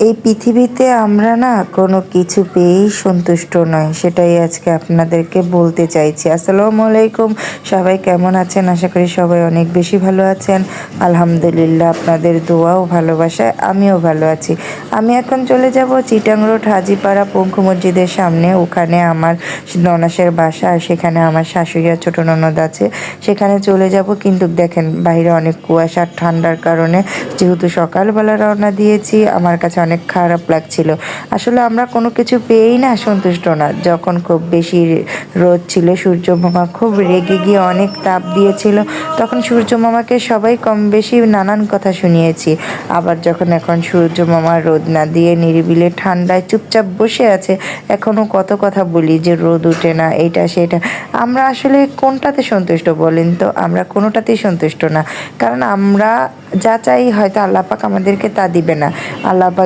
এই পৃথিবীতে আমরা না কোনো কিছু পেয়েই সন্তুষ্ট নয়, সেটাই আজকে আপনাদেরকে বলতে চাইছি। আসসালামু আলাইকুম, সবাই কেমন আছেন? আশা করি সবাই অনেক বেশি ভালো আছেন। আলহামদুলিল্লাহ, আপনাদের দোয়া ও ভালোবাসায় আমিও ভালো আছি। আমি এখন চলে যাব চিটাং রোড হাজিপাড়া পঙ্কু মসজিদের সামনে। ওখানে আমার ননাসের বাসা, আর সেখানে আমার শাশুড়ি আর ছোটো ননদ আছে, সেখানে চলে যাব। কিন্তু দেখেন বাইরে অনেক কুয়াশা, ঠান্ডার কারণে যেহেতু সকালবেলা রওনা দিয়েছি, আমার কাছে অনেক খারাপ লাগছিল। আসলে আমরা কোনো কিছু পেয়েই না সন্তুষ্ট না। যখন খুব বেশি রোদ ছিল, সূর্য মামা খুব রেগে গিয়ে অনেক তাপ দিয়েছিল, তখন সূর্য মামাকে সবাই কম বেশি নানান কথা শুনিয়েছি। আবার যখন এখন সূর্য মামা রোদ না দিয়ে নিরিবিলি ঠান্ডায় চুপচাপ বসে আছে, এখনও কত কথা বলি যে রোদ উঠে না, এটা সেটা। আমরা আসলে কোনটাতে সন্তুষ্ট বলেন তো? আমরা কোনোটাতেই সন্তুষ্ট না। কারণ আমরা যা চাই হয়তো আল্লাহ পাক আমাদেরকে তা দিবে না। আল্লাহ পাক